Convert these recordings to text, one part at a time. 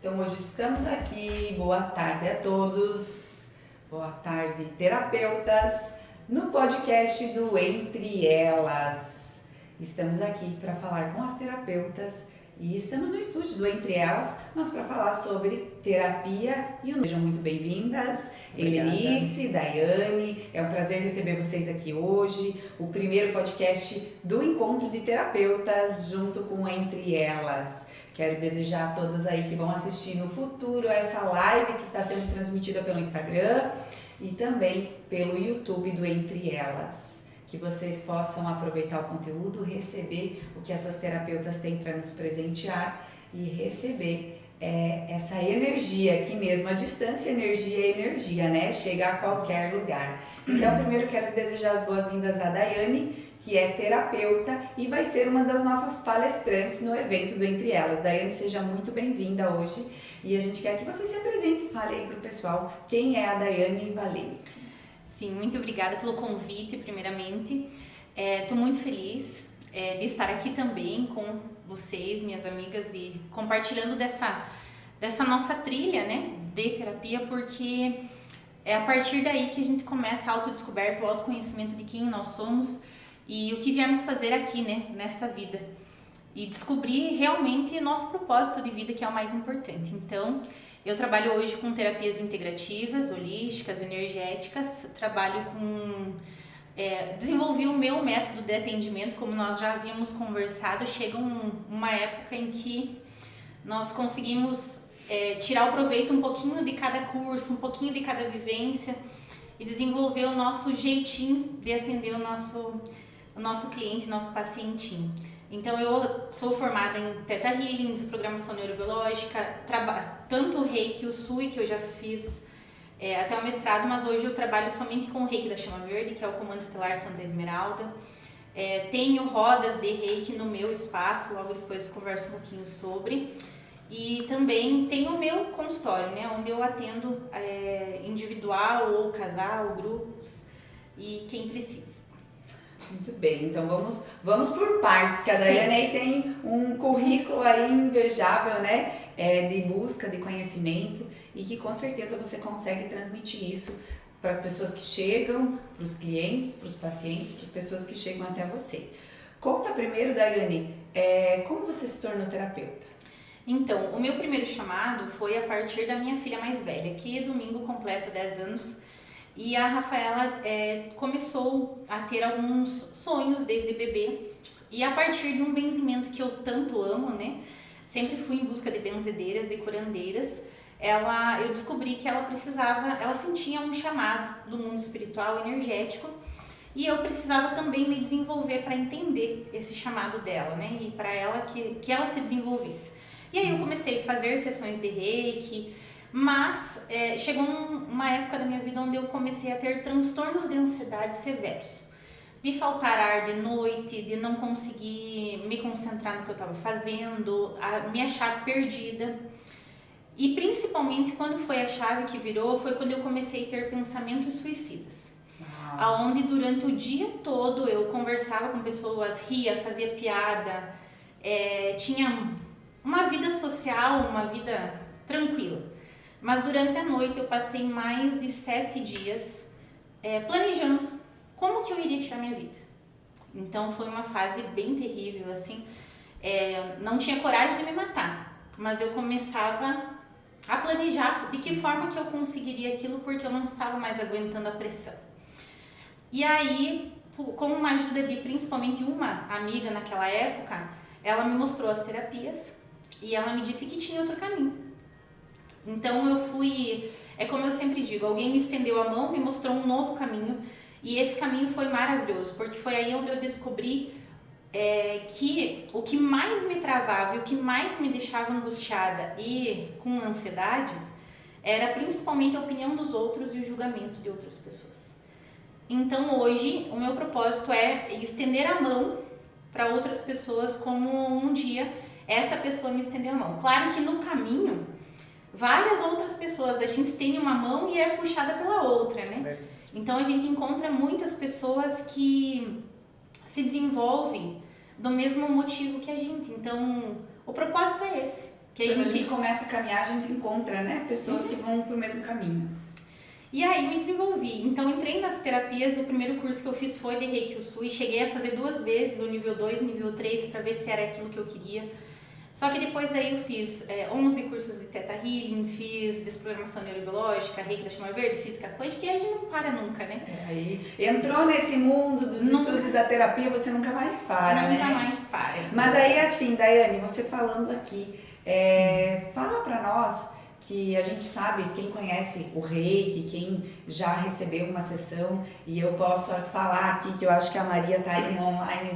Então hoje estamos aqui, boa tarde a todos, boa tarde terapeutas, no podcast do Entre Elas. Estamos aqui para falar com as terapeutas e estamos no estúdio do Entre Elas, mas para falar sobre terapia e sejam muito bem-vindas, Helenice, Daiane, é um prazer receber vocês aqui hoje, o primeiro podcast do Encontro de Terapeutas junto com Entre Elas. Quero desejar a todas aí que vão assistir no futuro essa live que está sendo transmitida pelo Instagram e também pelo YouTube do Entre Elas. Que vocês possam aproveitar o conteúdo, receber o que essas terapeutas têm para nos presentear e receber essa energia, aqui mesmo, a distância, energia é energia, né? Chega a qualquer lugar. Então, primeiro quero desejar as boas-vindas à Daiane, que é terapeuta e vai ser uma das nossas palestrantes no evento do Entre Elas. Daiane, seja muito bem-vinda hoje e a gente quer que você se apresente e fale aí para o pessoal quem é a Daiane Valim. Sim, muito obrigada pelo convite, primeiramente. Estou muito feliz de estar aqui também com vocês, minhas amigas, e compartilhando dessa nossa trilha, né, de terapia, porque é a partir daí que a gente começa a autodescoberta, o autoconhecimento de quem nós somos e o que viemos fazer aqui, né, nesta vida. E descobrir realmente nosso propósito de vida, que é o mais importante. Então, eu trabalho hoje com terapias integrativas, holísticas, energéticas, trabalho com... desenvolvi o meu método de atendimento, como nós já havíamos conversado. Chega uma época em que nós conseguimos tirar o proveito um pouquinho de cada curso, um pouquinho de cada vivência e desenvolver o nosso jeitinho de atender o nosso cliente, nosso pacientinho. Então, eu sou formada em Theta Healing, desprogramação neurobiológica, tanto o Reiki e o Sui, que eu já fiz até o mestrado, mas hoje eu trabalho somente com o Reiki da Chama Verde, que é o Comando Estelar Santa Esmeralda. Tenho rodas de Reiki no meu espaço, logo depois eu converso um pouquinho sobre. E também tenho o meu consultório, né, onde eu atendo individual ou casal, grupos e quem precisa. Muito bem, então vamos por partes, que a Daiane aí tem um currículo aí invejável, né, de busca de conhecimento e que com certeza você consegue transmitir isso para as pessoas que chegam, para os clientes, para os pacientes, para as pessoas que chegam até você. Conta primeiro, Daiane, como você se tornou terapeuta? Então, o meu primeiro chamado foi a partir da minha filha mais velha, que domingo completa 10 anos. E a Rafaela começou a ter alguns sonhos desde bebê. E a partir de um benzimento que eu tanto amo, né? Sempre fui em busca de benzedeiras e curandeiras. Eu descobri que ela sentia um chamado do mundo espiritual, energético. E eu precisava também me desenvolver para entender esse chamado dela, né? E para ela que ela se desenvolvesse. E aí eu comecei a fazer sessões de Reiki. Mas chegou uma época da minha vida onde eu comecei a ter transtornos de ansiedade severos. De faltar ar de noite, de não conseguir me concentrar no que eu estava fazendo, me achar perdida. E principalmente quando foi a chave que virou, foi quando eu comecei a ter pensamentos suicidas. Aonde durante o dia todo eu conversava com pessoas, ria, fazia piada, tinha uma vida social, uma vida tranquila. Mas durante a noite eu passei mais de 7 dias planejando como que eu iria tirar minha vida. Então foi uma fase bem terrível, assim. Não tinha coragem de me matar, mas eu começava a planejar de que forma que eu conseguiria aquilo, porque eu não estava mais aguentando a pressão. E aí, com uma ajuda de principalmente uma amiga naquela época, ela me mostrou as terapias e ela me disse que tinha outro caminho. Então eu fui, como eu sempre digo, alguém me estendeu a mão, me mostrou um novo caminho e esse caminho foi maravilhoso, porque foi aí onde eu descobri que o que mais me travava e o que mais me deixava angustiada e com ansiedades era principalmente a opinião dos outros e o julgamento de outras pessoas. Então hoje o meu propósito é estender a mão para outras pessoas como um dia essa pessoa me estendeu a mão. Claro que no caminho várias outras pessoas, a gente tem uma mão e é puxada pela outra, né? Então a gente encontra muitas pessoas que se desenvolvem do mesmo motivo que a gente. Então o propósito é esse, Que Quando a gente começa a caminhar, a gente encontra, né, pessoas que vão pro mesmo caminho. E aí me desenvolvi. Então entrei nas terapias, o primeiro curso que eu fiz foi de Reiki Usui, cheguei a fazer 2 vezes, o nível 2 e nível 3, para ver se era aquilo que eu queria. Só que depois aí eu fiz 11 cursos de Theta Healing, fiz desprogramação neurobiológica, Reiki da Chama Verde, física quântica, e aí a gente não para nunca, né? Aí entrou nesse mundo dos estudos e da terapia, você nunca mais para, né? Nunca mais para. Mas aí assim, Daiane, você falando aqui, fala pra nós que a gente sabe, quem conhece o Reiki, quem já recebeu uma sessão, e eu posso falar aqui que eu acho que a Maria tá aí online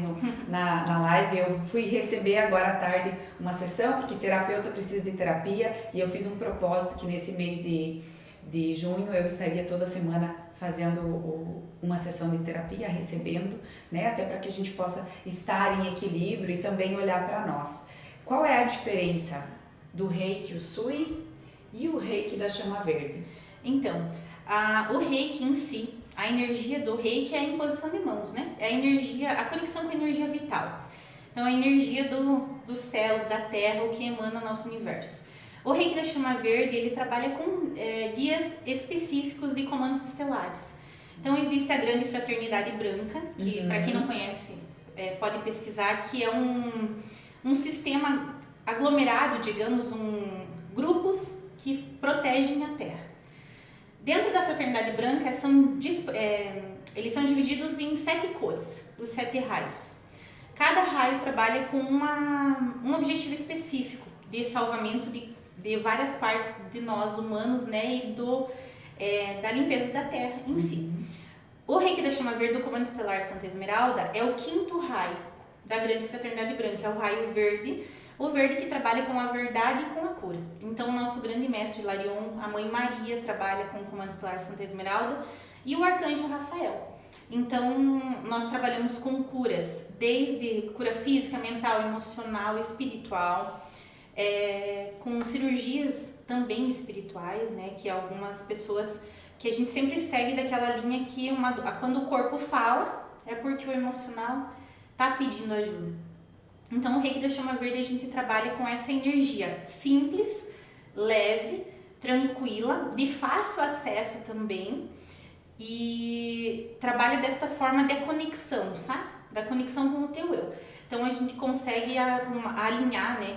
na live, eu fui receber agora à tarde uma sessão, porque terapeuta precisa de terapia, e eu fiz um propósito que nesse mês de junho eu estaria toda semana fazendo uma sessão de terapia, recebendo, né, até para que a gente possa estar em equilíbrio e também olhar para nós. Qual é a diferença do Reiki Usui e o Reiki da Chama Verde? Então, o Reiki em si, a energia do Reiki é a imposição de mãos, né? É a energia, a conexão com a energia vital. Então, a energia dos céus, da terra, o que emana nosso universo. O Reiki da Chama Verde, ele trabalha com guias específicos de comandos estelares. Então, existe a Grande Fraternidade Branca, que para quem não conhece, pode pesquisar, que é um sistema aglomerado, digamos, grupos que protegem a Terra. Dentro da Fraternidade Branca, eles são divididos em 7 cores, os 7 raios. Cada raio trabalha com um objetivo específico de salvamento de várias partes de nós humanos, né, e da limpeza da Terra em si. O Reiki da Chama Verde do Comando Estelar Santa Esmeralda é o 5º raio da Grande Fraternidade Branca, é o raio verde. O verde que trabalha com a verdade e com a cura. Então, o nosso grande mestre Larion, a Mãe Maria, trabalha com o Comando Estelar Santa Esmeralda e o Arcanjo Rafael. Então, nós trabalhamos com curas, desde cura física, mental, emocional, espiritual, com cirurgias também espirituais, né? Que algumas pessoas, que a gente sempre segue daquela linha que quando o corpo fala, é porque o emocional está pedindo ajuda. Então, o Reiki da Chama Verde, a gente trabalha com essa energia simples, leve, tranquila, de fácil acesso também, e trabalha desta forma de conexão, sabe? Da conexão com o teu eu. Então, a gente consegue alinhar, né?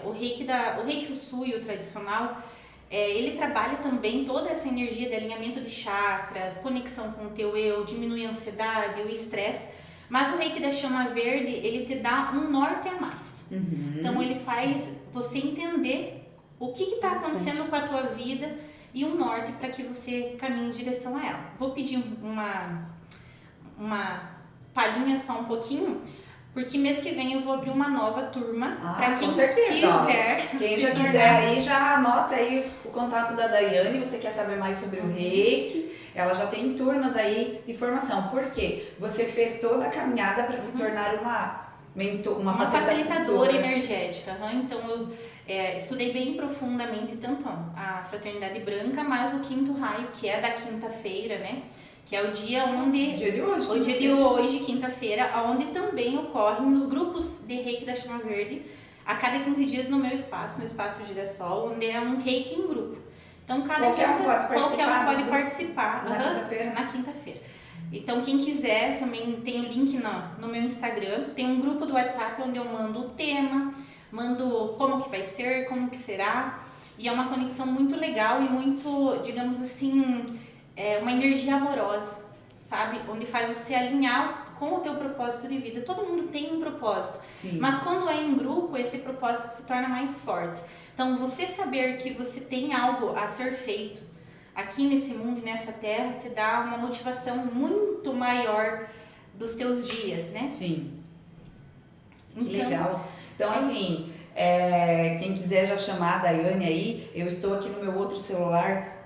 O Reiki Usui, o tradicional, ele trabalha também toda essa energia de alinhamento de chakras, conexão com o teu eu, diminui a ansiedade, o estresse. Mas o Reiki da Chama Verde, ele te dá um norte a mais. Então, ele faz você entender o que está acontecendo com a tua vida e um norte para que você caminhe em direção a ela. Vou pedir uma palhinha só um pouquinho, porque mês que vem eu vou abrir uma nova turma para quem quiser. Quem já quiser aí, já anota aí o contato da Daiane, você quer saber mais sobre o Reiki. Ela já tem turmas aí de formação. Por quê? Você fez toda a caminhada para se tornar uma facilitadora energética. Então, eu estudei bem profundamente tanto a Fraternidade Branca, mas o 5º raio, que é da quinta-feira, né? Que é o dia onde... O dia de hoje, quinta-feira, onde também ocorrem os grupos de Reiki da Chama Verde, a cada 15 dias no espaço Girassol, onde é um Reiki em grupo. Então, qualquer um pode participar na quinta-feira. Então, quem quiser, também tem o link no meu Instagram. Tem um grupo do WhatsApp onde eu mando o tema, mando como que vai ser, como que será. E é uma conexão muito legal e muito, digamos assim, uma energia amorosa, sabe? Onde faz você alinhar com o teu propósito de vida. Todo mundo tem um propósito. Sim. Mas quando é em grupo, esse propósito se torna mais forte. Então, você saber que você tem algo a ser feito aqui nesse mundo e nessa terra te dá uma motivação muito maior dos teus dias, né? Sim. Que legal. Então, assim, quem quiser já chamar a Daiane aí, eu estou aqui no meu outro celular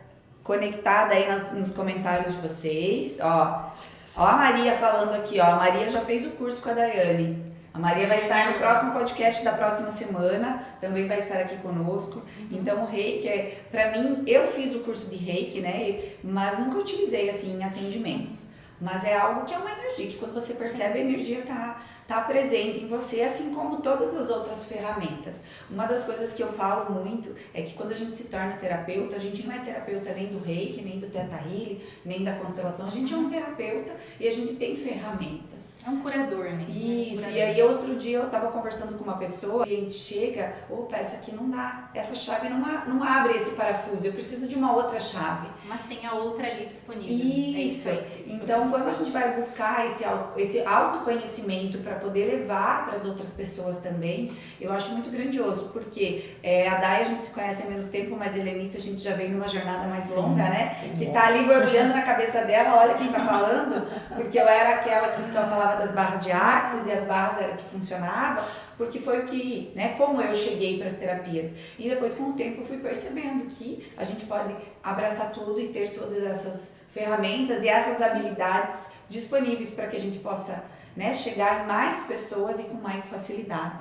conectada aí nos comentários de vocês. Ó a Maria falando aqui, ó. A Maria já fez o curso com a Daiane. A Maria vai estar no próximo podcast da próxima semana, também vai estar aqui conosco. Então, o Reiki pra mim, eu fiz o curso de Reiki, né? Mas nunca utilizei assim em atendimentos. Mas é algo que é uma energia, que quando você percebe, a energia tá tá presente em você, assim como todas as outras ferramentas. Uma das coisas que eu falo muito é que quando a gente se torna terapeuta, a gente não é terapeuta nem do Reiki, nem do Theta Healing, nem da constelação, a gente é um terapeuta e a gente tem ferramentas. É um curador, né? Isso, curador. E aí outro dia eu tava conversando com uma pessoa, o cliente chega, opa, essa aqui não dá, essa chave não abre esse parafuso, eu preciso de uma outra chave. Mas tem a outra ali disponível. Isso, então quando a gente vai buscar esse autoconhecimento para poder levar para as outras pessoas também, eu acho muito grandioso, porque a Day a gente se conhece há menos tempo, mas a Helenice a gente já vem numa jornada mais longa, né? Que tá ali borbulhando na cabeça dela, olha quem tá falando, porque eu era aquela que só falava das barras de Axis e as barras era que funcionava, porque foi o que, né, como eu cheguei para as terapias. E depois com o tempo eu fui percebendo que a gente pode abraçar tudo e ter todas essas ferramentas e essas habilidades disponíveis para que a gente possa, né, chegar em mais pessoas e com mais facilidade.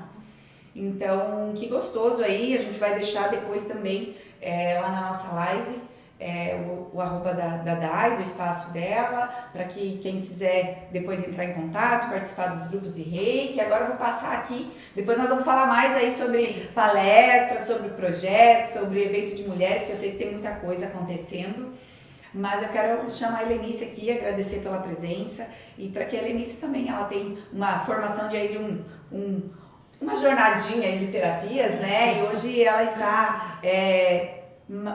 Então, que gostoso aí, a gente vai deixar depois também lá na nossa live o arroba da Day, do espaço dela, para que quem quiser depois entrar em contato, participar dos grupos de Reiki. Agora eu vou passar aqui, depois nós vamos falar mais aí sobre palestras, sobre projetos, sobre eventos de mulheres, que eu sei que tem muita coisa acontecendo. Mas eu quero chamar a Helenice aqui, agradecer pela presença e para que a Helenice também ela tem uma formação de uma jornadinha aí de terapias, né? E hoje ela está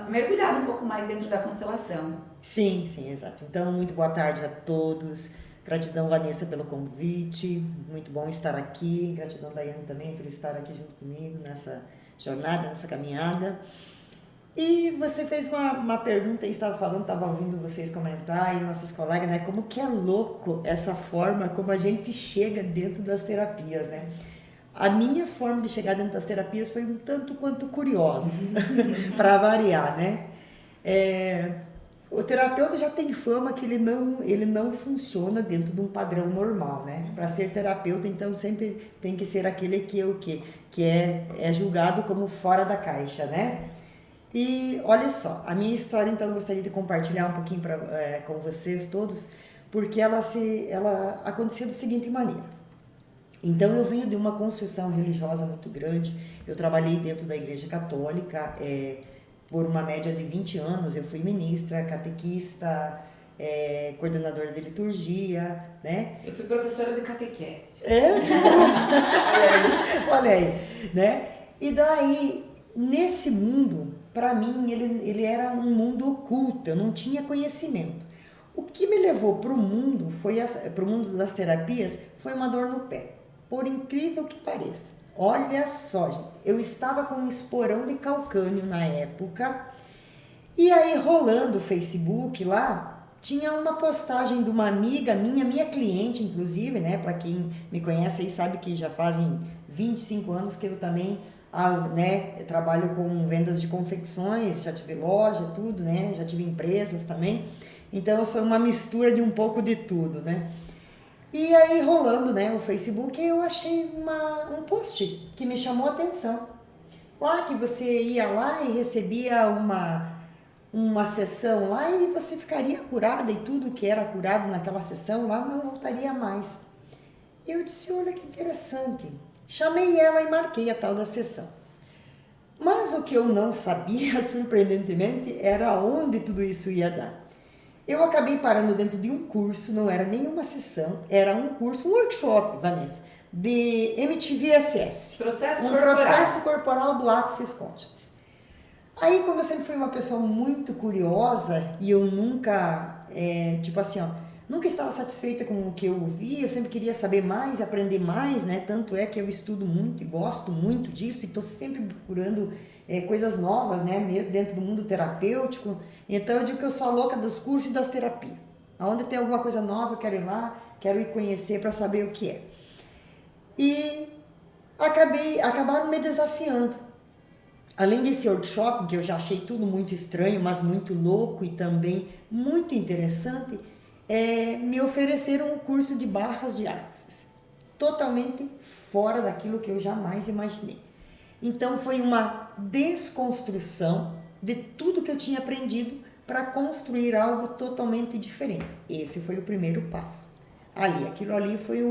mergulhada um pouco mais dentro da constelação. Sim, exato. Então, muito boa tarde a todos. Gratidão, Vanessa, pelo convite. Muito bom estar aqui. Gratidão, Daiane, também por estar aqui junto comigo nessa jornada, nessa caminhada. E você fez uma pergunta, estava ouvindo vocês comentar, e nossas colegas, né? Como que é louco essa forma como a gente chega dentro das terapias, né? A minha forma de chegar dentro das terapias foi um tanto quanto curiosa, para variar, né? O terapeuta já tem fama que ele não funciona dentro de um padrão normal, né? Para ser terapeuta, então, sempre tem que ser aquele que é julgado como fora da caixa, né? E olha só, a minha história, então, eu gostaria de compartilhar um pouquinho com vocês todos, porque ela aconteceu da seguinte maneira. Então, eu venho de uma construção religiosa muito grande. Eu trabalhei dentro da Igreja Católica por uma média de 20 anos. Eu fui ministra, catequista, coordenadora de liturgia, né? Eu fui professora de catequese. Olha aí, né? E daí, nesse mundo, para mim, ele era um mundo oculto. Eu não tinha conhecimento. O que me levou para o mundo das terapias foi uma dor no pé. Por incrível que pareça. Olha só, gente, eu estava com um esporão de calcânio na época, e aí rolando o Facebook lá, tinha uma postagem de uma amiga minha cliente, inclusive, né? Para quem me conhece aí sabe que já fazem 25 anos que eu também, né, trabalho com vendas de confecções, já tive loja, tudo, né? Já tive empresas também. Então eu sou uma mistura de um pouco de tudo, né? E aí, rolando, né, o Facebook, eu achei um post que me chamou a atenção. Lá que você ia lá e recebia uma sessão lá e você ficaria curada e tudo que era curado naquela sessão lá não voltaria mais. E eu disse, olha que interessante. Chamei ela e marquei a tal da sessão. Mas o que eu não sabia, surpreendentemente, era onde tudo isso ia dar. Eu acabei parando dentro de um curso, não era nenhuma sessão, era um curso, um workshop, Vanessa, de MTVSS. Processo corporal do Access Consciousness. Aí, como eu sempre fui uma pessoa muito curiosa e eu nunca, nunca estava satisfeita com o que eu ouvi, eu sempre queria saber mais, aprender mais, né? Tanto é que eu estudo muito e gosto muito disso e estou sempre procurando coisas novas, né? Dentro do mundo terapêutico. Então eu digo que eu sou a louca dos cursos e das terapias. Aonde tem alguma coisa nova, eu quero ir lá, quero ir conhecer para saber o que é. E acabaram me desafiando. Além desse workshop, que eu já achei tudo muito estranho, mas muito louco e também muito interessante, me ofereceram um curso de barras de Axis. Totalmente fora daquilo que eu jamais imaginei. Então foi uma desconstrução de tudo que eu tinha aprendido para construir algo totalmente diferente. Esse foi o primeiro passo. Aquilo ali foi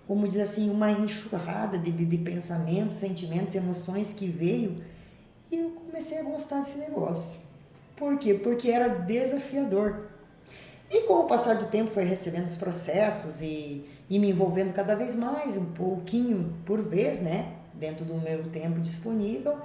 como diz assim, uma enxurrada de pensamentos, sentimentos, emoções que veio, e eu comecei a gostar desse negócio. Por quê? Porque era desafiador. E com o passar do tempo foi recebendo os processos e me envolvendo cada vez mais, um pouquinho por vez, né? Dentro do meu tempo disponível.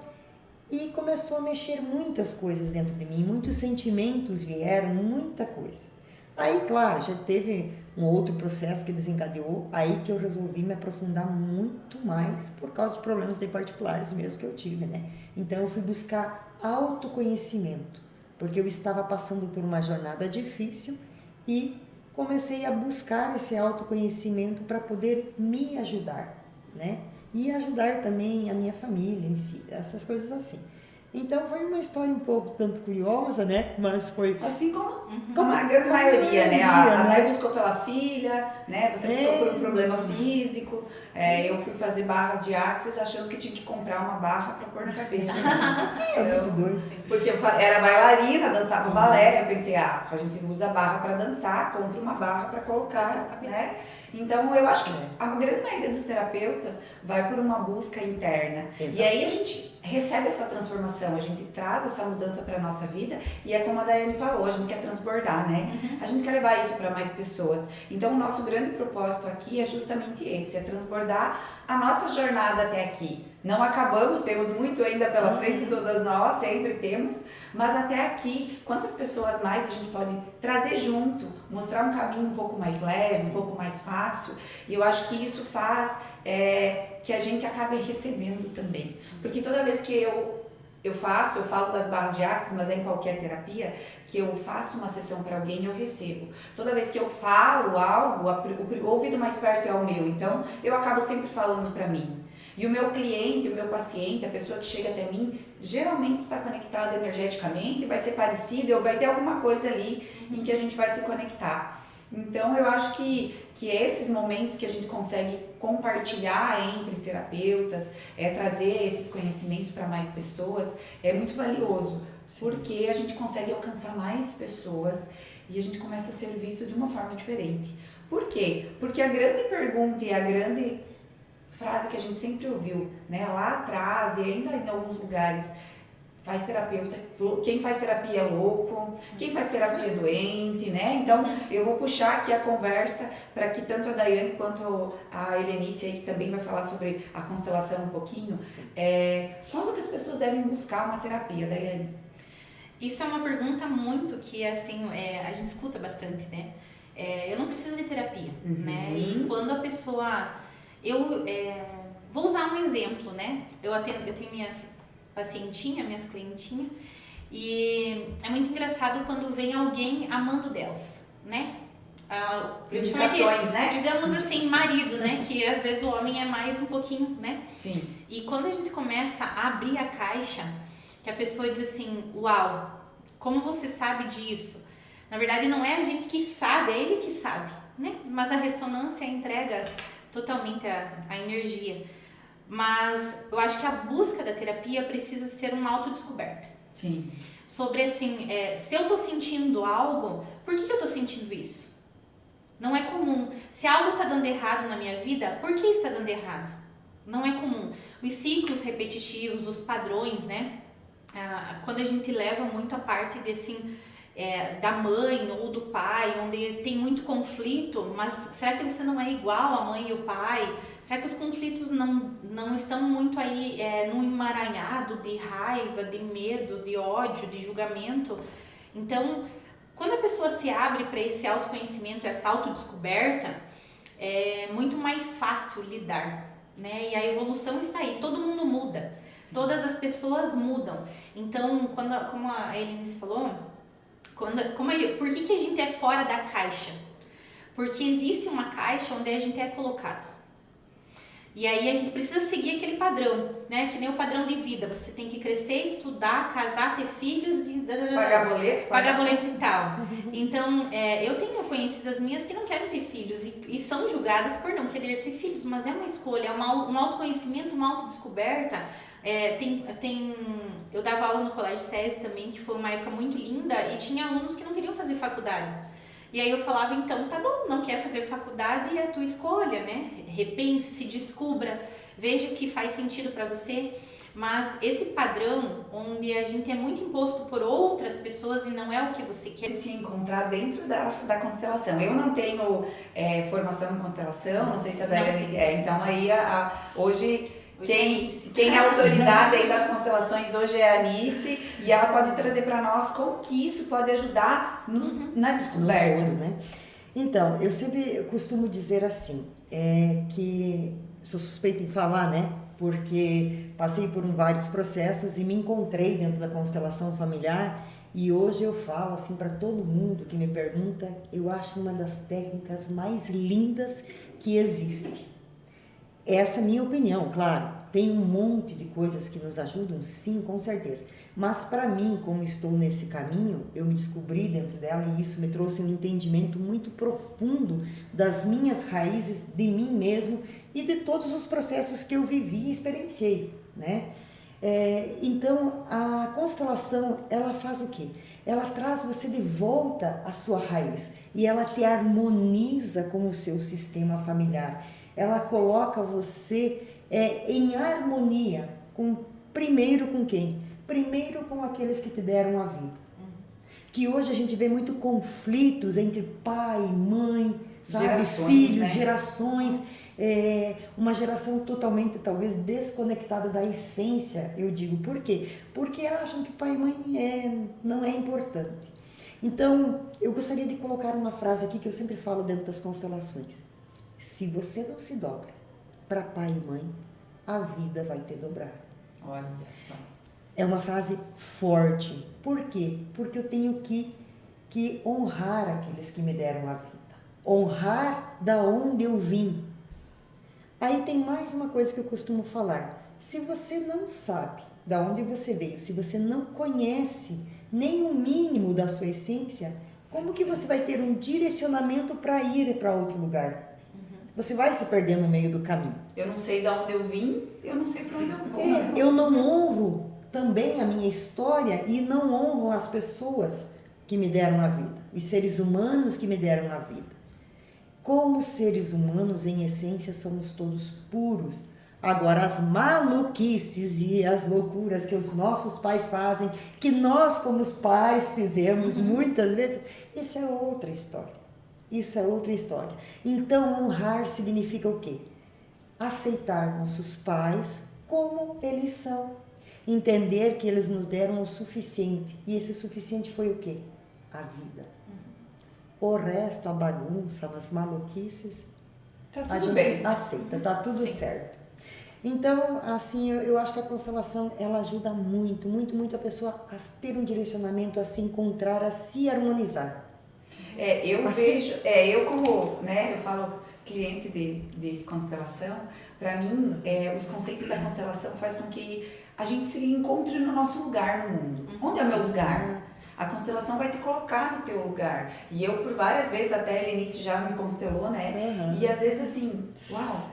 E começou a mexer muitas coisas dentro de mim, muitos sentimentos vieram, muita coisa. Aí, claro, já teve um outro processo que desencadeou, aí que eu resolvi me aprofundar muito mais por causa de problemas de particulares mesmo que eu tive, né? Então eu fui buscar autoconhecimento, porque eu estava passando por uma jornada difícil e comecei a buscar esse autoconhecimento para poder me ajudar, né? E ajudar também a minha família em si, essas coisas assim. Então foi uma história um pouco tanto curiosa, né? Mas foi... Assim como a grande maioria, né? A Thay buscou pela filha, né? Você buscou por um problema físico. Eu fui fazer barras de axis achando que tinha que comprar uma barra para pôr na cabeça. É muito doido. Porque eu era bailarina, dançava balé. Eu pensei, a gente usa barra para dançar, compra uma barra para colocar, né? Então, eu acho que a grande maioria dos terapeutas vai por uma busca interna. Exato. E aí a gente recebe essa transformação, a gente traz essa mudança para a nossa vida e é como a Daiane falou, a gente quer transbordar, né? A gente quer levar isso para mais pessoas. Então, o nosso grande propósito aqui é justamente esse, é transbordar a nossa jornada até aqui. Não acabamos, temos muito ainda pela frente, todas nós, sempre temos, mas até aqui, quantas pessoas mais a gente pode trazer junto, mostrar um caminho um pouco mais leve, um pouco mais fácil, e eu acho que isso faz que a gente acabe recebendo também, porque toda vez que eu falo das barras de axis, mas é em qualquer terapia, que eu faço uma sessão para alguém, eu recebo. Toda vez que eu falo algo, o ouvido mais perto é o meu, então eu acabo sempre falando para mim. E o meu cliente, o meu paciente, a pessoa que chega até mim, geralmente está conectada energeticamente, vai ser parecido, ou vai ter alguma coisa ali em que a gente vai se conectar. Então, eu acho que esses momentos que a gente consegue compartilhar entre terapeutas, trazer esses conhecimentos para mais pessoas, é muito valioso, porque a gente consegue alcançar mais pessoas e a gente começa a ser visto de uma forma diferente. Por quê? Porque a grande pergunta e a grande frase que a gente sempre ouviu, né, lá atrás e ainda em alguns lugares, quem faz terapia é louco, quem faz terapia é doente, né? Então eu vou puxar aqui a conversa para que tanto a Daiane quanto a Helenice aí, que também vai falar sobre a constelação um pouquinho, quando que as pessoas devem buscar uma terapia, Daiane? Isso é uma pergunta muito que assim, a gente escuta bastante, né? Eu não preciso de terapia, né? E quando a pessoa... vou usar um exemplo, né? Eu tenho minhas pacientinhas, minhas clientinhas, e é muito engraçado quando vem alguém amando delas, né? Indicações, né? Digamos assim, marido, né? Que às vezes o homem é mais um pouquinho, né? Sim. E quando a gente começa a abrir a caixa, que a pessoa diz assim, uau, como você sabe disso? Na verdade não é a gente que sabe, é ele que sabe, né? Mas a ressonância entrega totalmente a energia. Mas eu acho que a busca da terapia precisa ser uma autodescoberta. Sim. Sobre assim, se eu tô sentindo algo, por que eu tô sentindo isso? Não é comum. Se algo tá dando errado na minha vida, por que está dando errado? Não é comum. Os ciclos repetitivos, os padrões, né? Quando a gente leva muito a parte desse... da mãe ou do pai, onde tem muito conflito, mas será que você não é igual a mãe e o pai? Será que os conflitos não estão muito aí num emaranhado de raiva, de medo, de ódio, de julgamento? Então, quando a pessoa se abre para esse autoconhecimento, essa autodescoberta, é muito mais fácil lidar, né? E a evolução está aí, todo mundo muda, todas as pessoas mudam. Então, como a Helenice falou, por que a gente é fora da caixa? Porque existe uma caixa onde a gente é colocado. E aí a gente precisa seguir aquele padrão, né? Que nem o padrão de vida. Você tem que crescer, estudar, casar, ter filhos e... Pagar boleto e tal. Então, eu tenho conhecidas minhas que não querem ter filhos e são julgadas por não querer ter filhos. Mas é uma escolha, é um autoconhecimento, uma autodescoberta. Eu dava aula no Colégio SESI também, que foi uma época muito linda, e tinha alunos que não queriam fazer faculdade. E aí eu falava, então, tá bom, não quer fazer faculdade, é a tua escolha, né? Repense, se descubra, veja o que faz sentido para você. Mas esse padrão, onde a gente é muito imposto por outras pessoas e não é o que você quer. Se encontrar dentro da constelação. Eu não tenho formação em constelação, não sei se a Daiane então aí hoje quem é a autoridade aí das constelações hoje é a Anice, e ela pode trazer para nós como que isso pode ajudar na descoberta. Né? Então, eu costumo dizer assim, que sou suspeita em falar, né? Porque passei por vários processos e me encontrei dentro da constelação familiar, e hoje eu falo assim para todo mundo que me pergunta, eu acho uma das técnicas mais lindas que existe. Essa é a minha opinião, claro. Tem um monte de coisas que nos ajudam, sim, com certeza. Mas para mim, como estou nesse caminho, eu me descobri dentro dela e isso me trouxe um entendimento muito profundo das minhas raízes, de mim mesmo e de todos os processos que eu vivi e experienciei, né? Então, a constelação, ela faz o quê? Ela traz você de volta à sua raiz e ela te harmoniza com o seu sistema familiar. Ela coloca você em harmonia, primeiro com quem? Primeiro com aqueles que te deram a vida. Que hoje a gente vê muito conflitos entre pai, mãe, sabe? Gerações, filhos, né? gerações. Uma geração totalmente, talvez, desconectada da essência, eu digo. Por quê? Porque acham que pai e mãe não é importante. Então, eu gostaria de colocar uma frase aqui que eu sempre falo dentro das constelações. Se você não se dobra para pai e mãe, a vida vai te dobrar. Olha só. É uma frase forte. Por quê? Porque eu tenho que honrar aqueles que me deram a vida. Honrar da onde eu vim. Aí tem mais uma coisa que eu costumo falar. Se você não sabe da onde você veio, se você não conhece nem o mínimo da sua essência, como que você vai ter um direcionamento para ir para outro lugar? Você vai se perder no meio do caminho. Eu não sei de onde eu vim, eu não sei para onde eu vou. Eu não honro também a minha história e não honro as pessoas que me deram a vida, os seres humanos que me deram a vida. Como seres humanos, em essência, somos todos puros. Agora, as maluquices e as loucuras que os nossos pais fazem, que nós como os pais fizemos muitas vezes, isso é outra história. Isso é outra história. Então, honrar significa o quê? Aceitar nossos pais como eles são. Entender que eles nos deram o suficiente. E esse suficiente foi o quê? A vida. O resto, a bagunça, as maluquices, Tá a tudo gente bem. aceita, tá tudo Sim. certo. Então, assim, eu acho que a constelação, ela ajuda muito, muito, muito a pessoa a ter um direcionamento, a se encontrar, a se harmonizar. Eu Assim- vejo, eu como, né, eu falo cliente de constelação, para mim, os conceitos da constelação faz com que a gente se encontre no nosso lugar no mundo. Onde é o meu lugar? A constelação vai te colocar no teu lugar. E eu, por várias vezes, até a Helenice já me constelou, né? E às vezes assim, uau,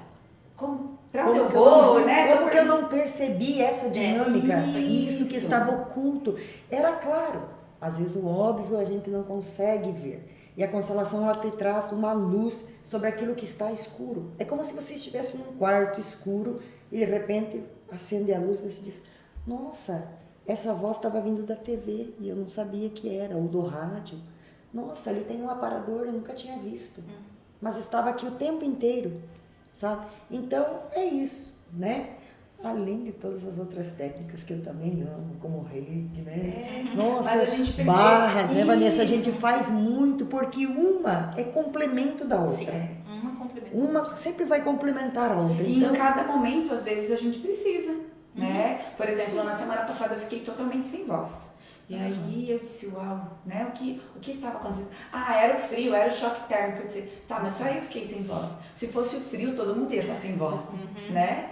pra onde eu vou, né? Como que eu não percebi essa dinâmica? Isso que isso. estava oculto. Era claro. Às vezes o óbvio a gente não consegue ver. E a constelação, ela te traz uma luz sobre aquilo que está escuro. É como se você estivesse num quarto escuro e de repente acende a luz e você diz, nossa, essa voz estava vindo da TV e eu não sabia que era, ou do rádio. Nossa, ali tem um aparador, eu nunca tinha visto. Mas estava aqui o tempo inteiro, sabe? Então, é isso, né? Além de todas as outras técnicas que eu também amo, como reiki, né? Nossa, mas a gente percebe barras, né, Vanessa? A isso. gente faz muito, porque uma é complemento da outra. Sim, uma complementa. Uma sempre vai complementar a outra. E Então, em cada momento, às vezes, a gente precisa, né? Por exemplo, na semana passada eu fiquei totalmente sem voz. E aí eu disse, uau, né? O que estava acontecendo? Era o frio, era o choque térmico. Eu disse, tá, mas só eu fiquei sem voz. Se fosse o frio, todo mundo ia estar sem voz, né?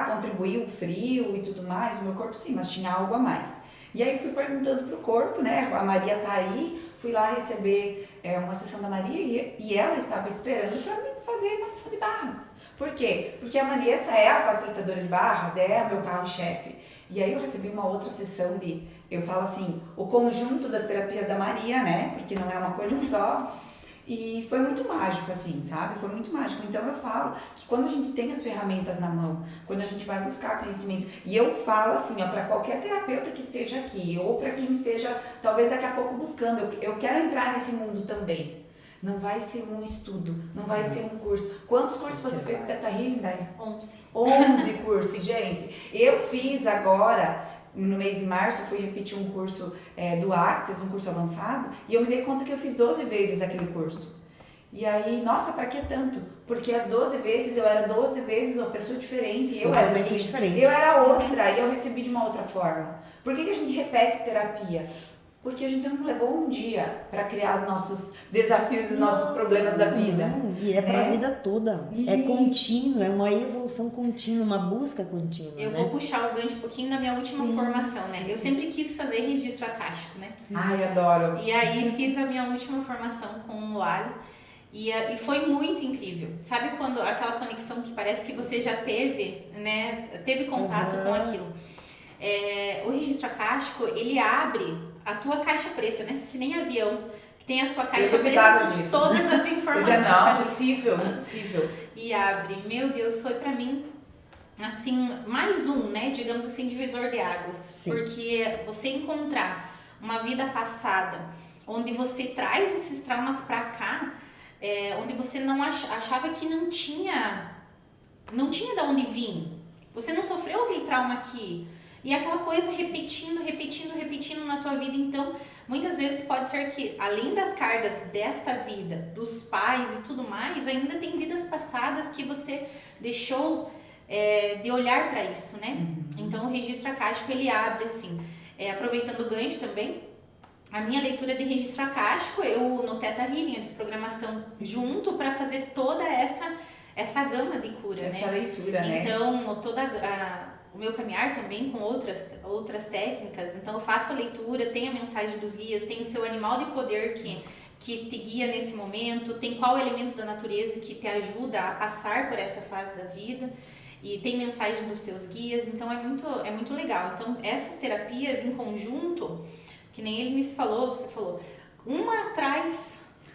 Contribuiu o frio e tudo mais, o meu corpo sim, mas tinha algo a mais. E aí fui perguntando pro corpo, né? A Maria tá aí, fui lá receber uma sessão da Maria e ela estava esperando para me fazer uma sessão de barras. Por quê? Porque a Vanessa é a facilitadora de barras, é o meu carro-chefe. E aí eu recebi uma outra sessão eu falo assim, o conjunto das terapias da Maria, né? Porque não é uma coisa só. E foi muito mágico, assim, sabe? Foi muito mágico. Então eu falo que quando a gente tem as ferramentas na mão, quando a gente vai buscar conhecimento, e eu falo assim, ó, para qualquer terapeuta que esteja aqui, ou para quem esteja, talvez daqui a pouco buscando, eu quero entrar nesse mundo também. Não vai ser um estudo, não vai ser um curso. Quantos cursos você fez de Theta Healing, Dai? 11. 11 cursos, gente. Eu fiz agora, no mês de março, eu fui repetir um curso do Access, um curso avançado, e eu me dei conta que eu fiz 12 vezes aquele curso. E aí, nossa, pra que tanto? Porque as 12 vezes eu era 12 vezes uma pessoa diferente, eu era outra, e eu recebi de uma outra forma. Por que a gente repete terapia? Porque a gente não levou um dia para criar os nossos desafios, os nossos problemas da vida. Não, e é para a vida toda. É contínuo, é uma evolução contínua, uma busca contínua. Eu vou puxar o gancho um pouquinho da minha última formação, né? Eu sempre quis fazer registro acástico, né? Ai, adoro. E aí fiz a minha última formação com o Wally. E foi muito incrível. Sabe quando aquela conexão que parece que você já teve, né? Teve contato com aquilo. O registro acástico, ele abre a tua caixa preta, né? Que nem avião. Que tem a sua caixa preta com todas as informações. Não, impossível. E abre. Meu Deus, foi pra mim, assim, mais um, né? Digamos assim, divisor de águas. Sim. Porque você encontrar uma vida passada, onde você traz esses traumas pra cá, onde você não achava que não tinha de onde vir. Você não sofreu aquele trauma aqui. E aquela coisa repetindo na tua vida. Então, muitas vezes pode ser que, além das cargas desta vida, dos pais e tudo mais, ainda tem vidas passadas que você deixou de olhar para isso, né? Então, o registro acástico, ele abre, assim, aproveitando o gancho também, a minha leitura de registro acástico, eu no Theta Healing, a desprogramação junto para fazer toda essa gama de cura, essa né? leitura, né? Então, o meu caminhar também com outras técnicas, então eu faço a leitura, tem a mensagem dos guias, tem o seu animal de poder que te guia nesse momento, tem qual elemento da natureza que te ajuda a passar por essa fase da vida, e tem mensagem dos seus guias, então é muito legal. Então essas terapias em conjunto, que nem ele me falou, você falou, uma traz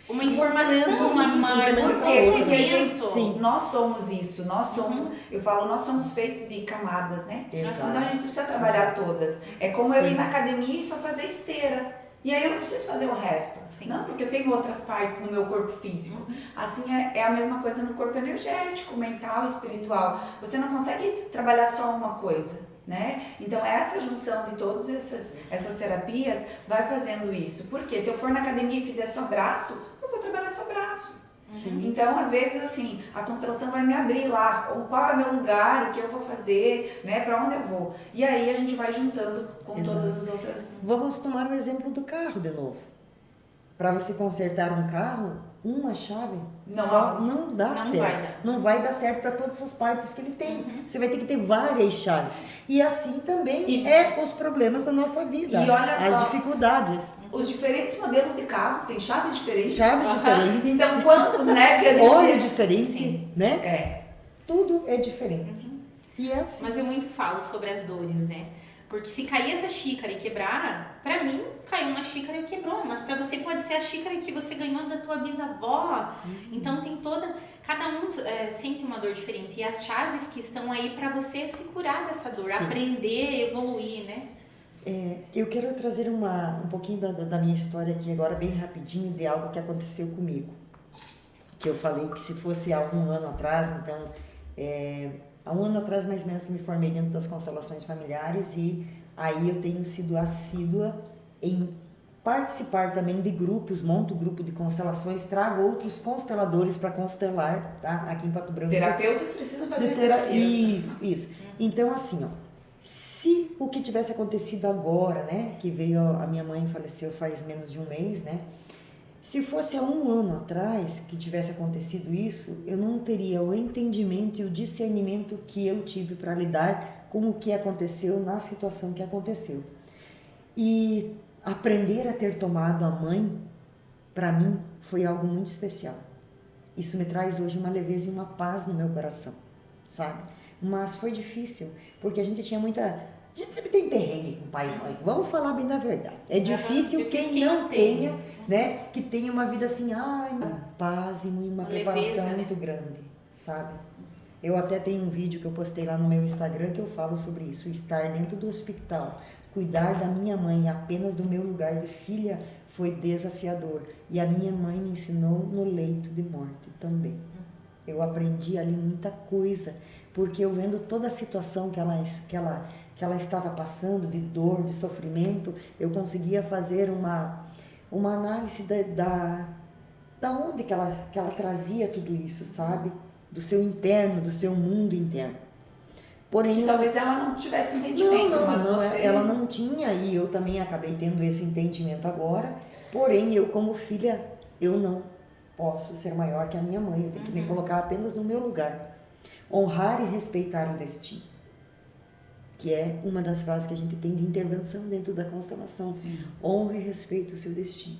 uma informação a mais, Por quê? Porque a gente, sim, nós somos isso, nós somos, eu falo, nós somos feitos de camadas, né? Exato. Então a gente precisa trabalhar todas. É como eu ir na academia e só fazer esteira. E aí eu não preciso fazer o resto. Sim. Não, porque eu tenho outras partes no meu corpo físico. Assim é a mesma coisa no corpo energético, mental, espiritual. Você não consegue trabalhar só uma coisa, né? Então essa junção de todas essas terapias vai fazendo isso. Porque se eu for na academia e fizer só braço, eu vou trabalhar só braço. Sim. Então, às vezes, assim, a constelação vai me abrir lá, ou qual é o meu lugar, o que eu vou fazer, né, pra onde eu vou. E aí a gente vai juntando com todas as outras. Vamos tomar o exemplo do carro de novo. Para você consertar um carro, uma chave não dá certo. Não vai dar certo para todas as partes que ele tem. Você vai ter que ter várias chaves. E assim também os problemas da nossa vida. E olha as só, dificuldades. Os diferentes modelos de carros têm chaves diferentes. Chaves diferentes. Então, quantos, né, que a gente... Óleo diferente, né? É. Tudo é diferente. E é assim. Mas eu muito falo sobre as dores, né? Porque se cair essa xícara e quebrar, pra mim, caiu uma xícara e quebrou. Mas pra você pode ser a xícara que você ganhou da tua bisavó. Então tem cada um sente uma dor diferente. E as chaves que estão aí pra você se curar dessa dor, aprender, evoluir, né? Eu quero trazer um pouquinho da minha história aqui agora, bem rapidinho, de algo que aconteceu comigo. Que eu falei que se fosse há um ano atrás, então... Há um ano atrás, mais ou menos, que me formei dentro das constelações familiares, e aí eu tenho sido assídua em participar também de grupos, monto grupo de constelações, trago outros consteladores para constelar, tá? Aqui em Pato Branco. Terapeutas precisam fazer Isso. Então, assim, ó, se o que tivesse acontecido agora, né, que veio, a minha mãe faleceu faz menos de um mês, né, se fosse há um ano atrás que tivesse acontecido isso, eu não teria o entendimento e o discernimento que eu tive para lidar com o que aconteceu na situação que aconteceu. E aprender a ter tomado a mãe, para mim, foi algo muito especial. Isso me traz hoje uma leveza e uma paz no meu coração, sabe? Mas foi difícil, porque a gente sempre tem perrengue com pai e mãe. Vamos falar bem da verdade. É difícil quem não tenha né? Que tenha uma vida assim, uma paz e uma preparação Leveza, né? muito grande, sabe? Eu até tenho um vídeo que eu postei lá no meu Instagram que eu falo sobre isso. Estar dentro do hospital, cuidar da minha mãe apenas do meu lugar de filha foi desafiador. E a minha mãe me ensinou no leito de morte também. Eu aprendi ali muita coisa, porque eu vendo toda a situação que ela estava passando, de dor, de sofrimento, eu conseguia fazer uma análise da onde que ela trazia tudo isso, sabe? Do seu interno, do seu mundo interno. Porém, que talvez ela não tivesse entendimento, mas você... ela não tinha, e eu também acabei tendo esse entendimento agora. Porém, eu como filha, eu não posso ser maior que a minha mãe, eu tenho que me colocar apenas no meu lugar. Honrar e respeitar o destino, que é uma das frases que a gente tem de intervenção dentro da constelação. Sim. Honre e respeite o seu destino,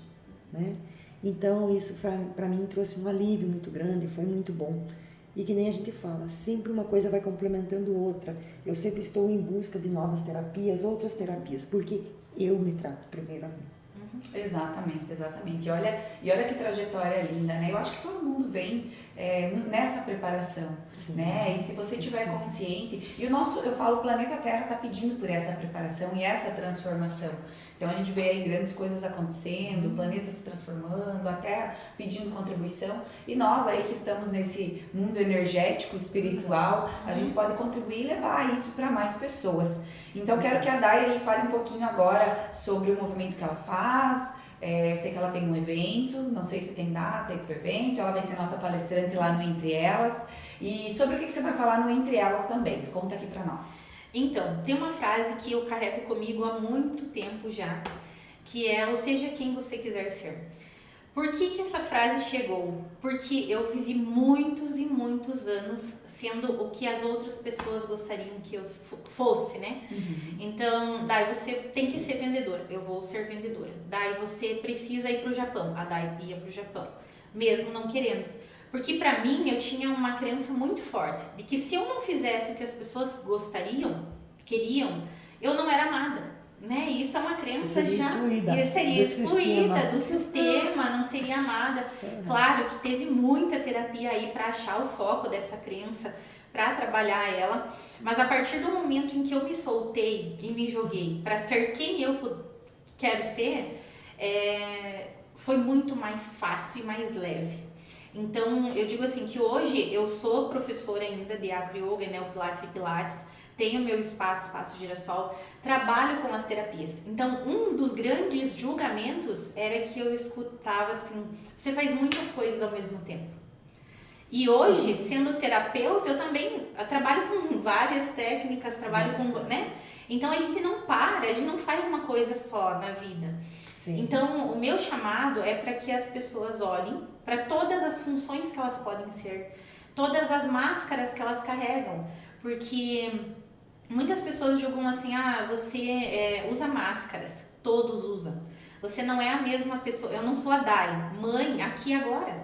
né? Então, isso para mim trouxe um alívio muito grande, foi muito bom. E que nem a gente fala, sempre uma coisa vai complementando outra. Eu sempre estou em busca de novas terapias, outras terapias, porque eu me trato primeiramente. Exatamente, exatamente. E olha que trajetória linda, né? Eu acho que todo mundo vem nessa preparação, Sim. né? E se você estiver consciente... E eu falo, o planeta Terra está pedindo por essa preparação e essa transformação. Então a gente vê aí grandes coisas acontecendo, o planeta se transformando, a Terra pedindo contribuição. E nós aí que estamos nesse mundo energético, espiritual, a gente pode contribuir e levar isso para mais pessoas. Então eu quero que a Day aí fale um pouquinho agora sobre o movimento que ela faz. Eu sei que ela tem um evento, não sei se tem data aí pro evento, ela vai ser nossa palestrante lá no Entre Elas. E sobre o que você vai falar no Entre Elas também, conta aqui para nós. Então, tem uma frase que eu carrego comigo há muito tempo já, que é ou seja quem você quiser ser. Por que essa frase chegou? Porque eu vivi muitos e muitos anos sendo o que as outras pessoas gostariam que eu fosse, né? Então, daí você tem que ser vendedora, eu vou ser vendedora. Daí você precisa ir pro Japão, a Day ia pro Japão, mesmo não querendo. Porque pra mim, eu tinha uma crença muito forte de que se eu não fizesse o que as pessoas queriam, eu não era amada, né? Isso é uma crença eu seria excluída do sistema, não seria amada. Claro que teve muita terapia aí pra achar o foco dessa crença, pra trabalhar ela, mas a partir do momento em que eu me soltei e me joguei pra ser quem eu quero ser, foi muito mais fácil e mais leve. Então, eu digo assim, que hoje eu sou professora ainda de Acro Yoga, Neopilates e Pilates, tenho meu espaço Girassol, trabalho com as terapias. Então, um dos grandes julgamentos era que eu escutava assim, você faz muitas coisas ao mesmo tempo. E hoje, sendo terapeuta, eu também trabalho com várias técnicas, né? Então, a gente não para, a gente não faz uma coisa só na vida. Sim. Então, o meu chamado é para que as pessoas olhem para todas as funções que elas podem ser, todas as máscaras que elas carregam, porque muitas pessoas julgam assim, você usa máscaras, todos usam, você não é a mesma pessoa, eu não sou a Day, mãe, aqui agora,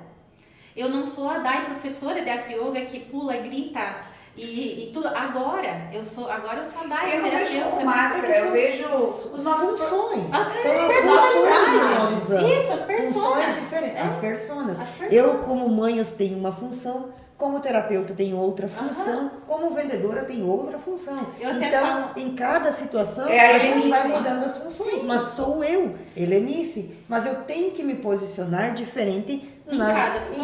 eu não sou a Day, professora de Acro Yoga que pula, grita, e tudo, agora eu sou a Day. Eu não vejo como máscara, eu vejo os nossos funções. São as personalidades. Isso, as funções personas. diferentes. As personas. As personas. Eu, como mãe, eu tenho uma função. Como terapeuta, eu tenho outra função. Como vendedora, eu tenho outra função. Eu até então, falo... em cada situação, a a gente vai Helenice. mudando as funções. Mas sou eu, Helenice. Mas eu tenho que me posicionar diferente em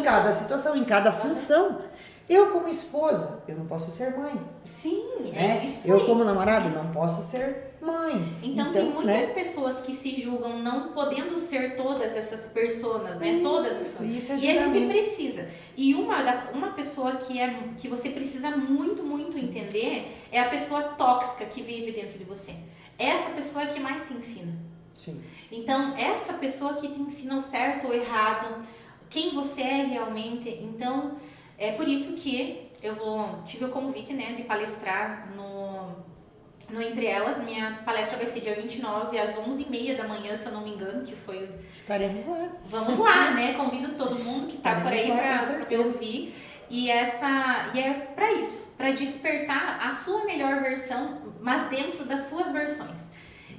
cada situação, em cada função. Eu, como esposa, eu não posso ser mãe. Sim, Né? isso Eu, aí. como namorado, não posso ser mãe. Então tem muitas né? pessoas que se julgam não podendo ser todas essas personas, né? Todas essas. Isso E a gente ajuda precisa. E uma pessoa que você precisa muito, muito entender é a pessoa tóxica que vive dentro de você. Essa pessoa é que mais te ensina. Sim. Então, essa pessoa que te ensina o certo ou o errado, quem você é realmente. Então, é por isso que tive o convite, né, de palestrar no Entre Elas. Minha palestra vai ser dia 29, às 11h30 da manhã, se eu não me engano, que foi... Estaremos lá. Vamos lá, né? Convido todo mundo que está por aí para me ouvir. E é para isso, para despertar a sua melhor versão, mas dentro das suas versões.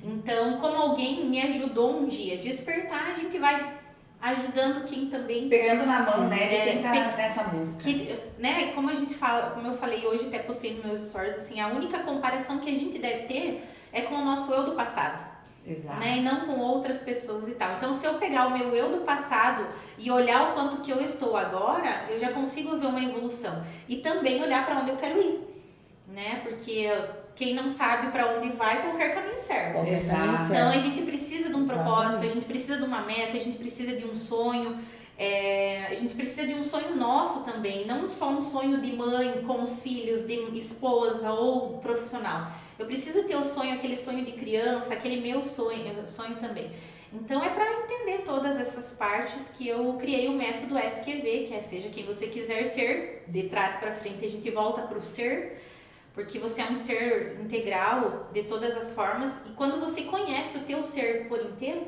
Então, como alguém me ajudou um dia a despertar, a gente vai ajudando quem também Pegando quer, na mão, né, de quem tá pega- nessa busca. que, né, como a gente fala, como eu falei hoje, até postei nos meus stories, assim, a única comparação que a gente deve ter é com o nosso eu do passado. Exato. Né, e não com outras pessoas e tal. Então, se eu pegar o meu eu do passado e olhar o quanto que eu estou agora, eu já consigo ver uma evolução. E também olhar para onde eu quero ir, né? Porque quem não sabe para onde vai, qualquer caminho serve. Exato. Então, a gente precisa de um propósito, Exatamente. a gente precisa de uma meta, a gente precisa de um sonho. A gente precisa de um sonho nosso também, não só um sonho de mãe com os filhos, de esposa ou profissional. Eu preciso ter o sonho, aquele sonho de criança, aquele meu sonho também. Então é para entender todas essas partes que eu criei o método SQV, que é seja quem você quiser ser, de trás para frente a gente volta para o ser, porque você é um ser integral de todas as formas, e quando você conhece o teu ser por inteiro,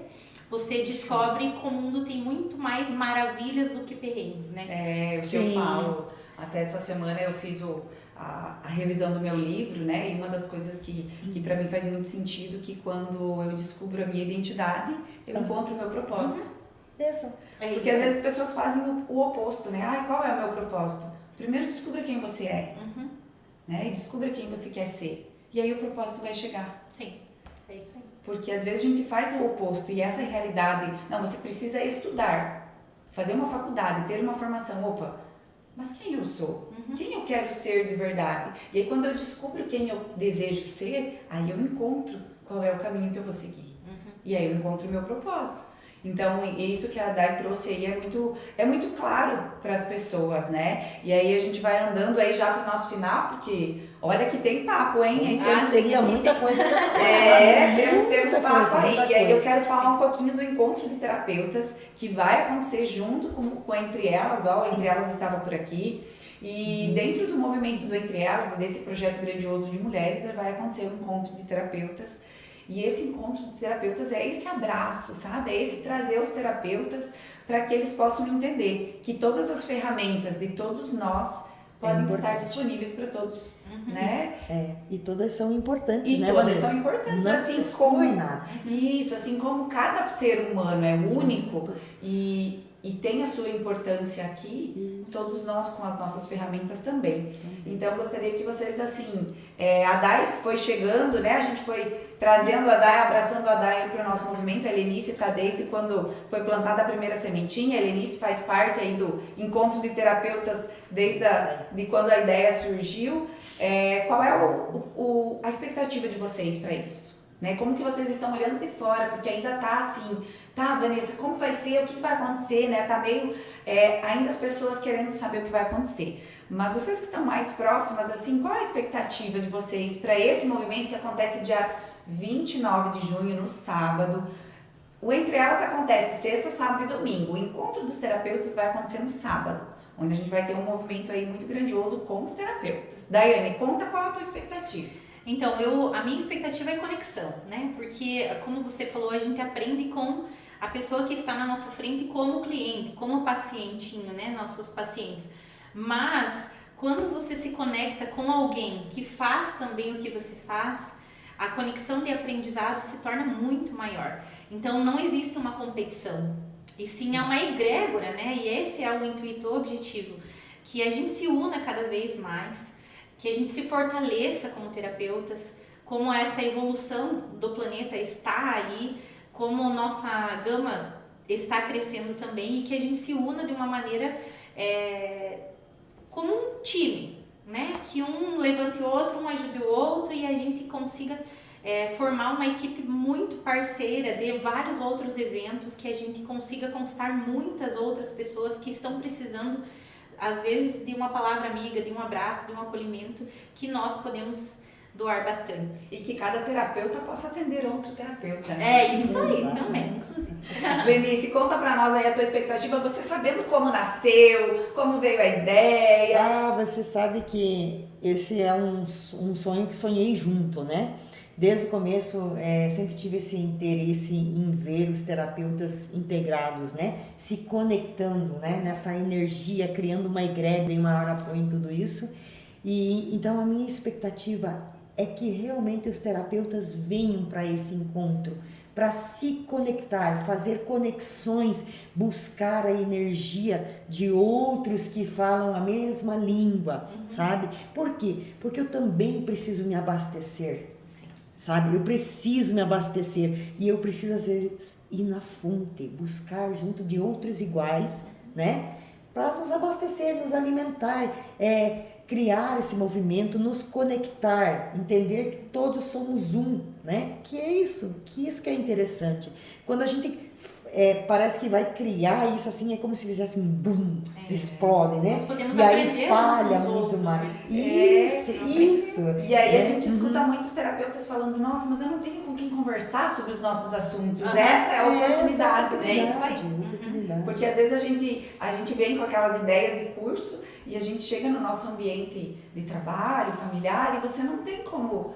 você descobre que o mundo tem muito mais maravilhas do que perrengues, né? É, o que eu falo, até essa semana eu fiz a revisão do meu livro, né? E uma das coisas que para mim faz muito sentido, que quando eu descubro a minha identidade, eu encontro o meu propósito. Isso. Porque às vezes as pessoas fazem o oposto, né? Ai, qual é o meu propósito? Primeiro descubra quem você é, né? E descubra quem você quer ser. E aí o propósito vai chegar. Sim, é isso aí. Porque às vezes a gente faz o oposto e essa realidade, não, você precisa estudar, fazer uma faculdade, ter uma formação, opa, mas quem eu sou? Quem eu quero ser de verdade? E aí quando eu descubro quem eu desejo ser, aí eu encontro qual é o caminho que eu vou seguir. E aí eu encontro o meu propósito. Então, isso que a Dai trouxe aí é muito claro para as pessoas, né? E aí a gente vai andando aí já pro nosso final, porque olha que tem papo, hein? Aí Teria muita coisa pra falar. temos papo aí. muita E aí eu coisa. quero falar um pouquinho do encontro de terapeutas que vai acontecer junto com Entre Elas, ó, Entre Elas estava por aqui. E dentro do movimento do Entre Elas, desse projeto grandioso de mulheres, vai acontecer um encontro de terapeutas. E esse encontro de terapeutas é esse abraço, sabe? É esse trazer os terapeutas para que eles possam entender que todas as ferramentas de todos nós podem estar disponíveis para todos, né? E todas são importantes, E né, todas Vanessa? são importantes, Não assim se como exclui nada. isso, assim como cada ser humano é único e tem a sua importância aqui, todos nós com as nossas ferramentas também. Então eu gostaria que vocês, assim, a Dai foi chegando, né? A gente foi trazendo a Dai, abraçando a Dai para o nosso movimento. A Helenice está desde quando foi plantada a primeira sementinha. A Helenice faz parte aí do encontro de terapeutas desde de quando a ideia surgiu. Qual é a expectativa de vocês para isso? Né? Como que vocês estão olhando de fora? Porque ainda tá assim, tá, Vanessa, como vai ser? O que vai acontecer? Né? Tá meio ainda as pessoas querendo saber o que vai acontecer. Mas vocês que estão mais próximas, assim, qual é a expectativa de vocês para esse movimento que acontece dia 29 de junho, no sábado? O Entre Elas acontece sexta, sábado e domingo. O encontro dos terapeutas vai acontecer no sábado, onde a gente vai ter um movimento aí muito grandioso com os terapeutas. Daiane, conta qual é a tua expectativa. Então, a minha expectativa é conexão, né? Porque, como você falou, a gente aprende com a pessoa que está na nossa frente como cliente, como pacientinho, né? Nossos pacientes. Mas, quando você se conecta com alguém que faz também o que você faz, a conexão de aprendizado se torna muito maior. Então, não existe uma competição, e sim é uma egrégora, né? E esse é o intuito, o objetivo, que a gente se una cada vez mais, que a gente se fortaleça como terapeutas, como essa evolução do planeta está aí, como nossa gama está crescendo também, e que a gente se una de uma maneira como um time, né? Que um levante o outro, um ajude o outro, e a gente consiga formar uma equipe muito parceira de vários outros eventos, que a gente consiga conquistar muitas outras pessoas que estão precisando, às vezes, de uma palavra amiga, de um abraço, de um acolhimento, que nós podemos doar bastante. E que cada terapeuta possa atender outro terapeuta, né? Isso aí também, inclusive. Lenice, conta pra nós aí a tua expectativa, você sabendo como nasceu, como veio a ideia. Você sabe que esse é um sonho que sonhei junto, né? Desde o começo, sempre tive esse interesse em ver os terapeutas integrados, né? Se conectando, né? Nessa energia, criando uma egrégora e maior apoio em tudo isso. E então a minha expectativa é que realmente os terapeutas venham para esse encontro, para se conectar, fazer conexões, buscar a energia de outros que falam a mesma língua, sabe? Por quê? Porque eu também preciso me abastecer. Sabe, eu preciso me abastecer e eu preciso às vezes ir na fonte, buscar junto de outros iguais, né? Para nos abastecer, nos alimentar, criar esse movimento, nos conectar, entender que todos somos um, né? Que isso que é interessante. Quando a gente parece que vai criar isso assim, é como se fizesse um boom, explode, né? Nós podemos e aí aprender espalha uns muito outros, mais. né? Isso. E aí a gente escuta muitos terapeutas falando, nossa, mas eu não tenho com quem conversar sobre os nossos assuntos. Essa é a oportunidade, né? É isso aí. Porque às vezes a gente vem com aquelas ideias de curso e a gente chega no nosso ambiente de trabalho, familiar, e você não tem como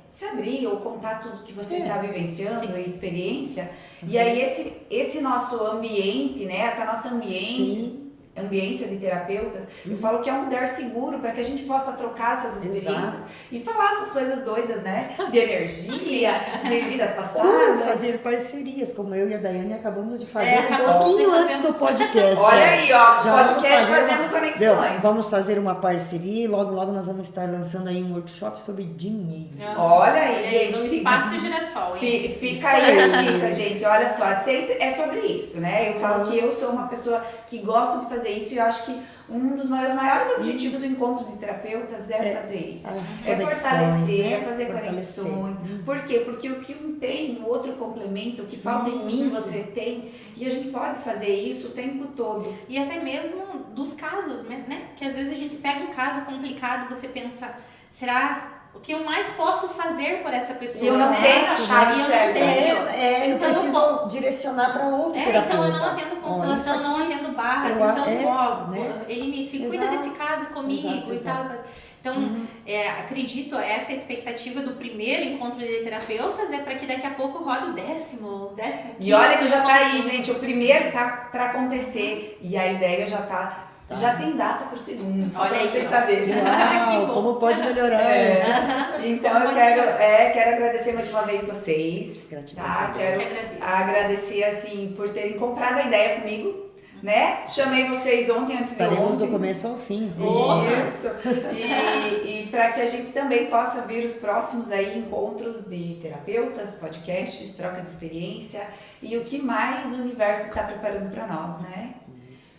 se abrir ou contar tudo que você está vivenciando e experiência. E aí esse nosso ambiente, né, essa nossa ambiência de terapeutas, eu falo que é um lugar seguro para que a gente possa trocar essas experiências e falar essas coisas doidas, né? De energia, de vidas passadas. Ou fazer parcerias, como eu e a Daiane acabamos de fazer um pouquinho antes do podcast. Olha aí, ó, já podcast fazendo conexões. Vamos fazer uma parceria e logo nós vamos estar lançando aí um workshop sobre dinheiro. Olha aí, gente. No Espaço Girassol. Fica aí a dica, gente. Olha só, sempre é sobre isso, né? Eu falo que eu sou uma pessoa que gosta de fazer isso e eu acho que um dos maiores objetivos do encontro de terapeutas é fazer isso. É fortalecer, né? é fazer conexões. Por quê? Porque o que um tem, o outro complementa, o que falta em mim, você tem. E a gente pode fazer isso o tempo todo. E até mesmo dos casos, né? Que às vezes a gente pega um caso complicado e você pensa, será... O que eu mais posso fazer por essa pessoa? Eu não tenho a chave certa. Eu então, preciso direcionar para outro terapeuta. Então eu não atendo constelação, não atendo barras. Então, ele se cuida desse caso comigo e tal. Então, acredito, essa expectativa do primeiro encontro de terapeutas é para que daqui a pouco rode o décimo E olha que já tá aí, gente. O primeiro tá para acontecer e a ideia já tá. Já tem data para o segundo, só para vocês saberem. Uau, como pode melhorar. Então eu quero agradecer mais uma vez vocês. Gratidão. Tá? Quero agradecer assim por terem comprado a ideia comigo, né? Chamei vocês ontem antes de ontem. Estaremos do começo ao fim. Isso. E para que a gente também possa vir os próximos aí encontros de terapeutas, podcasts, troca de experiência e o que mais o universo está preparando para nós, né?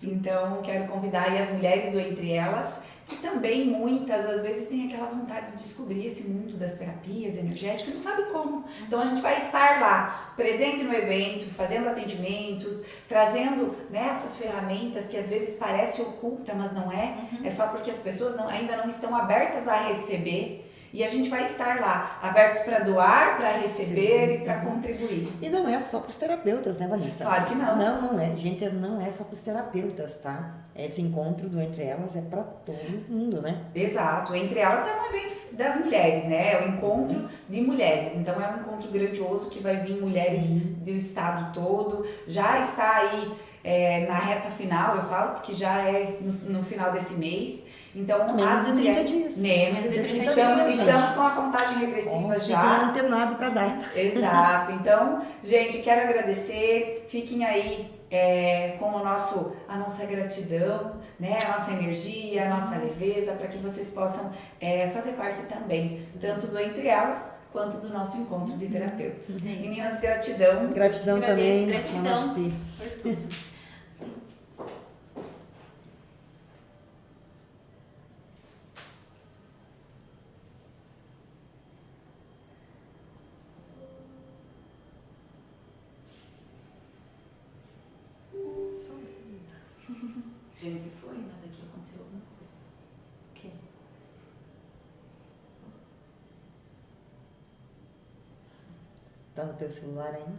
Então, quero convidar aí as mulheres do Entre Elas, que também muitas, às vezes, têm aquela vontade de descobrir esse mundo das terapias energéticas e não sabe como. Então, a gente vai estar lá, presente no evento, fazendo atendimentos, trazendo, né, essas ferramentas que às vezes parece oculta, mas não é. É só porque as pessoas ainda não estão abertas a receber. E a gente vai estar lá, abertos para doar, para receber e para contribuir. E não é só para os terapeutas, né, Vanessa? Claro que não. Não é. Gente, não é só para os terapeutas, tá? Esse encontro do Entre Elas é para todo mundo, né? Exato. Entre Elas é um evento das mulheres, né? É um encontro de mulheres. Então, é um encontro grandioso que vai vir mulheres do estado todo. Já está aí na reta final, eu falo, porque já é no final desse mês. Então, menos de 30 dias. Menos de 30 dias. Estamos com a contagem regressiva já. Fiquem antenado para dar. Exato. Então, gente, quero agradecer. Fiquem aí com a nossa gratidão, né? A nossa energia, a nossa leveza, para que vocês possam fazer parte também, tanto do Entre Elas, quanto do nosso encontro de terapeutas. Meninas, gratidão. Gratidão também. Gratidão Namastê. por tudo. Gente, que foi? Mas aqui aconteceu alguma coisa. O quê? Tá no teu celular ainda?